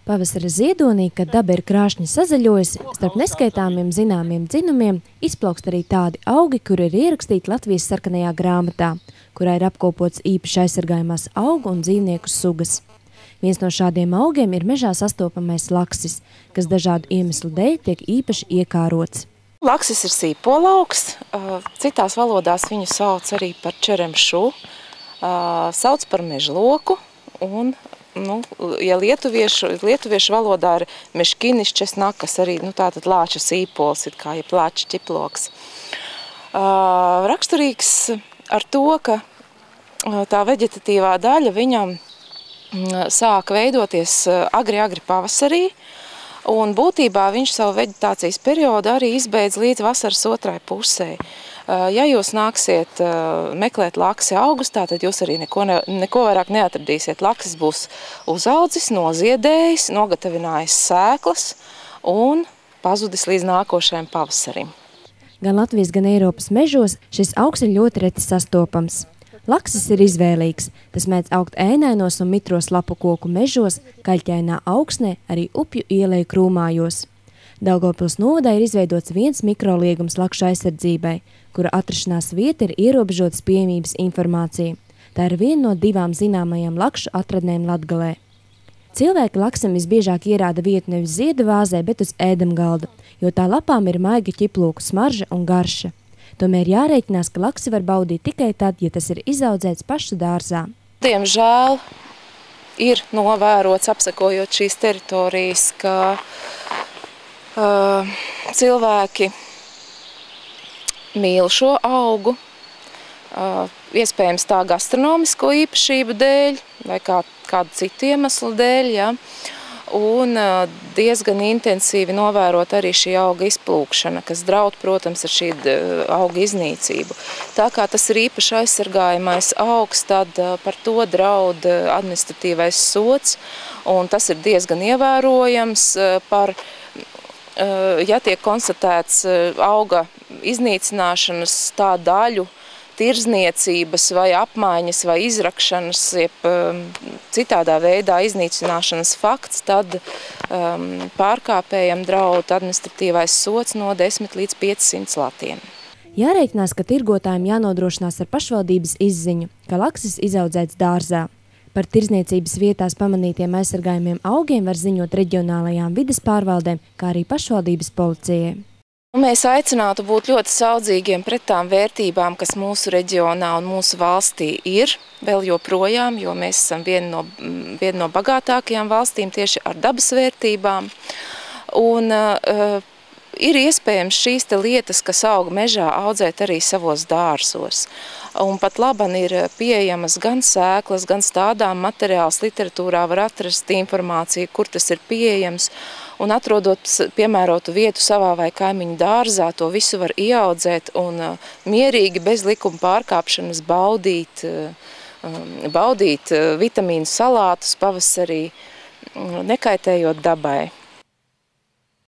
Pavasara ziedonī, kad daba ir krāšņi sazaļojusi, starp neskaitāmiem zināmiem dzinumiem izplaukst arī tādi augi, kuri ir ierakstīti Latvijas sarkanajā grāmatā, kurā ir apkopots īpaši aizsargājumās augu un dzīvnieku sugas. Viens no šādiem augiem ir mežā sastopamais laksis, kas dažādu iemeslu dēļ tiek īpaši iekārots. Laksis ir sīpolaugs, citās valodās viņu sauc arī par čeremšu, sauc par mežloku un, ja lietuviešu valodā ir meškinis česnakas, arī tātad lāča sīpols, kā jeb lāča ķiploks. Raksturīgs ar to, ka tā veģetatīvā daļa viņam sāka veidoties agri pavasarī, un būtībā viņš savu veģetācijas periodu arī izbeidz līdz vasaras otrai pusē. Ja jūs nāksiet meklēt laksi augustā, tad jūs arī neko vairāk neatradīsiet. Laksis būs uzaudzis, noziedējis, nogatavinājis sēklas un pazudis līdz nākošajam pavasarim. Gan Latvijas, gan Eiropas mežos šis augs ir ļoti reti sastopams. Laksis ir izvēlīgs, tas mēdz augt ēnainos un mitros lapu koku mežos, kaļķainā augsnē, arī upju ieleju krūmājos. Daugavpils novadā ir izveidots viens mikroliegums lakšu aizsardzībai, kura atrašanās vieta ir ierobežotas pieejamības informācija. Tā ir viena no 2 zināmajām lakšu atradnēm Latgalē. Cilvēki laksam visbiežāk ierāda vietu nevis zieda vāzē, bet uz ēdamgalda, jo tā lapām ir maiga ķiploku smarža un garša. Tomēr jārēķinās, ka laksi var baudīt tikai tad, ja tas ir izaudzēts pašu dārzā. Diemžēl ir novērots, apsekojot šīs teritorijas, ka cilvēki mīl šo augu, iespējams tā gastronomisko īpašību dēļ vai kādu citu iemeslu dēļ, ja? Un diezgan intensīvi novērot arī šī auga izplūkšana, kas draud, protams, ar šī auga iznīcību. Tā kā tas ir īpaši aizsargājamais augs, tad par to draud administratīvais sods, un tas ir diezgan ievērojams ja tiek konstatēts auga iznīcināšanas tā daļu, tirzniecības vai apmaiņas vai izrakšanas, jeb citādā veidā iznīcināšanas fakts, tad pārkāpējam draud administratīvais sods no 10 līdz 500 latiem. Jārēķinās, ka tirgotājiem jānodrošinās ar pašvaldības izziņu, ka laksis izaudzēts dārzā. Par tirzniecības vietās pamanītiem aizsargājumiem augiem var ziņot reģionālajām vides pārvaldēm, kā arī pašvaldības policijai. Mēs aicinātu būt ļoti saudzīgiem pret tām vērtībām, kas mūsu reģionā un mūsu valstī ir vēl joprojām, jo mēs esam viena no bagātākajām valstīm tieši ar dabas vērtībām. Un ir iespējams šīs lietas, kas aug mežā, audzēt arī savos dārzos. Un pat laban ir pieejamas gan sēklas, gan stādām materiāls. Literatūrā var atrast informāciju, kur tas ir pieejams. Un atrodot piemērotu vietu savā vai kaimiņu dārzā, to visu var ieaudzēt un mierīgi bez likuma pārkāpšanas baudīt vitamīnu salātus pavasarī, nekaitējot dabai.